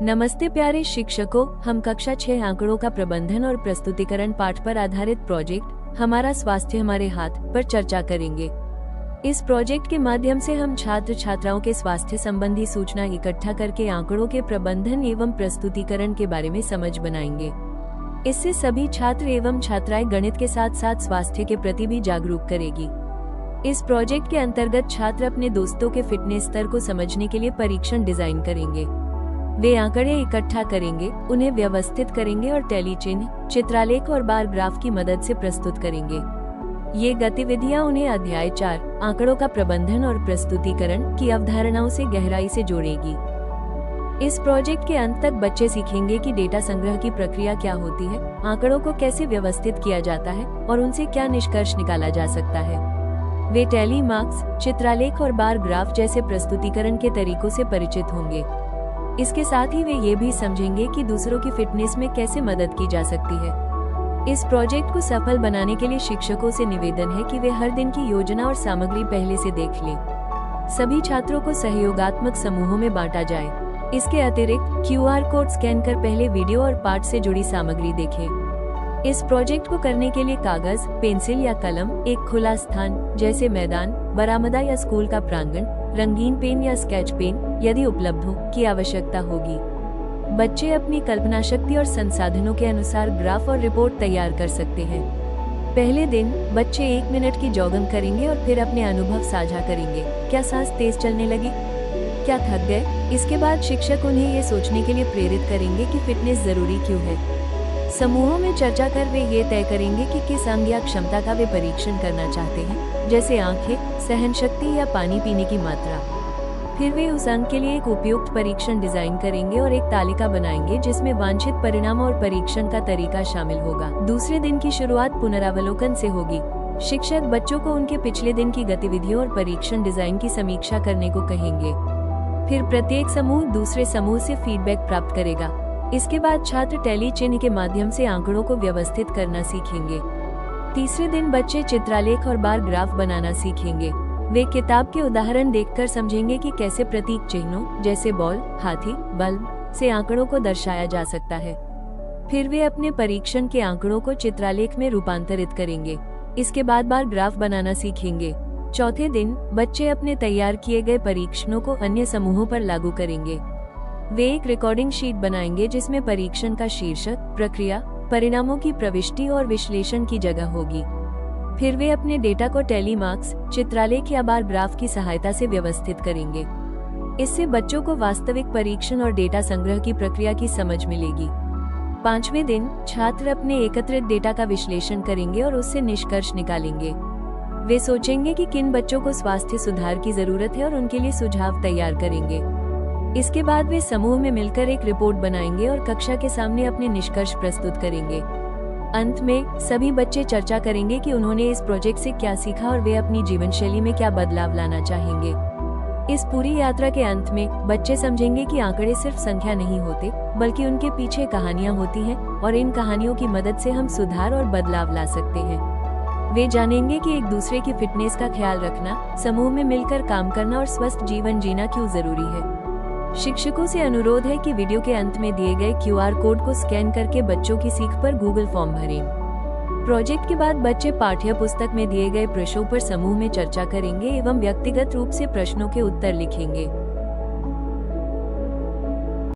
नमस्ते प्यारे शिक्षकों, हम कक्षा 6 आंकड़ों का प्रबंधन और प्रस्तुतिकरण पाठ पर आधारित प्रोजेक्ट हमारा स्वास्थ्य हमारे हाथ पर चर्चा करेंगे। इस प्रोजेक्ट के माध्यम से हम छात्र छात्राओं के स्वास्थ्य संबंधी सूचना इकट्ठा करके आंकड़ों के प्रबंधन एवं प्रस्तुतिकरण के बारे में समझ बनाएंगे। इससे सभी छात्र एवं छात्राएं गणित के साथ साथ स्वास्थ्य के प्रति भी जागरूक करेगी। इस प्रोजेक्ट के अंतर्गत छात्र अपने दोस्तों के फिटनेस स्तर को समझने के लिए परीक्षण डिजाइन करेंगे। वे आंकड़े इकट्ठा करेंगे, उन्हें व्यवस्थित करेंगे और टैली चिन्ह, चित्रालेख और बार ग्राफ की मदद से प्रस्तुत करेंगे। ये गतिविधियां उन्हें अध्याय 4 आंकड़ों का प्रबंधन और प्रस्तुतिकरण की अवधारणाओं से गहराई से जोड़ेगी। इस प्रोजेक्ट के अंत तक बच्चे सीखेंगे कि डेटा संग्रह की प्रक्रिया क्या होती है, आंकड़ों को कैसे व्यवस्थित किया जाता है और उनसे क्या निष्कर्ष निकाला जा सकता है। वे टैली मार्क्स, चित्रालेख और बार ग्राफ जैसे प्रस्तुतिकरण के तरीकों से परिचित होंगे। इसके साथ ही वे ये भी समझेंगे कि दूसरों की फिटनेस में कैसे मदद की जा सकती है। इस प्रोजेक्ट को सफल बनाने के लिए शिक्षकों से निवेदन है कि वे हर दिन की योजना और सामग्री पहले से देख लें। सभी छात्रों को सहयोगात्मक समूहों में बांटा जाए। इसके अतिरिक्त QR कोड स्कैन कर पहले वीडियो और पाठ से जुड़ी सामग्री देखें। इस प्रोजेक्ट को करने के लिए कागज, पेंसिल या कलम, एक खुला स्थान जैसे मैदान, बरामदा या स्कूल का प्रांगण, रंगीन पेन या स्केच पेन यदि उपलब्ध हो की आवश्यकता होगी। बच्चे अपनी कल्पना शक्ति और संसाधनों के अनुसार ग्राफ और रिपोर्ट तैयार कर सकते हैं। पहले दिन बच्चे 1 मिनट की जॉगिंग करेंगे और फिर अपने अनुभव साझा करेंगे। क्या सांस तेज चलने लगी? क्या थक गए? इसके बाद शिक्षक उन्हें ये सोचने के लिए प्रेरित करेंगे कि फिटनेस जरूरी क्यों है। समूहों में चर्चा कर वे ये तय करेंगे कि किस अंग या क्षमता का वे परीक्षण करना चाहते हैं, जैसे आंखें, सहन शक्ति या पानी पीने की मात्रा। फिर वे उस अंग के लिए एक उपयुक्त परीक्षण डिजाइन करेंगे और एक तालिका बनाएंगे जिसमें वांछित परिणाम और परीक्षण का तरीका शामिल होगा। दूसरे दिन की शुरुआत पुनरावलोकन से होगी। शिक्षक बच्चों को उनके पिछले दिन की गतिविधियों और परीक्षण डिजाइन की समीक्षा करने को कहेंगे। फिर प्रत्येक समूह दूसरे समूह से फीडबैक प्राप्त करेगा। इसके बाद छात्र टैली चिन्ह के माध्यम से आंकड़ों को व्यवस्थित करना सीखेंगे। तीसरे दिन बच्चे चित्रालेख और बार ग्राफ बनाना सीखेंगे। वे किताब के उदाहरण देखकर समझेंगे कि कैसे प्रतीक चिन्हों जैसे बॉल, हाथी, बल्ब से आंकड़ों को दर्शाया जा सकता है। फिर वे अपने परीक्षण के आंकड़ों को चित्रालेख में रूपांतरित करेंगे। इसके बाद बार ग्राफ बनाना सीखेंगे। चौथे दिन बच्चे अपने तैयार किए गए परीक्षणों को अन्य समूहों पर लागू करेंगे। वे एक रिकॉर्डिंग शीट बनाएंगे जिसमें परीक्षण का शीर्षक, प्रक्रिया, परिणामों की प्रविष्टि और विश्लेषण की जगह होगी। फिर वे अपने डेटा को टैली मार्क्स, चित्रालेख या बार ग्राफ की सहायता से व्यवस्थित करेंगे। इससे बच्चों को वास्तविक परीक्षण और डेटा संग्रह की प्रक्रिया की समझ मिलेगी। 5वें दिन छात्र अपने एकत्रित डेटा का विश्लेषण करेंगे और उससे निष्कर्ष निकालेंगे। वे सोचेंगे कि किन बच्चों को स्वास्थ्य सुधार की जरूरत है और उनके लिए सुझाव तैयार करेंगे। इसके बाद वे समूह में मिलकर एक रिपोर्ट बनाएंगे और कक्षा के सामने अपने निष्कर्ष प्रस्तुत करेंगे। अंत में सभी बच्चे चर्चा करेंगे कि उन्होंने इस प्रोजेक्ट से क्या सीखा और वे अपनी जीवन शैली में क्या बदलाव लाना चाहेंगे। इस पूरी यात्रा के अंत में बच्चे समझेंगे कि आंकड़े सिर्फ संख्या नहीं होते, बल्कि उनके पीछे कहानियां होती हैं और इन कहानियों की मदद से हम सुधार और बदलाव ला सकते हैं। वे जानेंगे कि एक दूसरे की फिटनेस का ख्याल रखना, समूह में मिलकर काम करना और स्वस्थ जीवन जीना क्यों जरूरी है। शिक्षकों से अनुरोध है कि वीडियो के अंत में दिए गए QR कोड को स्कैन करके बच्चों की सीख पर गूगल फॉर्म भरें। प्रोजेक्ट के बाद बच्चे पाठ्य पुस्तक में दिए गए प्रश्नों पर समूह में चर्चा करेंगे एवं व्यक्तिगत रूप से प्रश्नों के उत्तर लिखेंगे।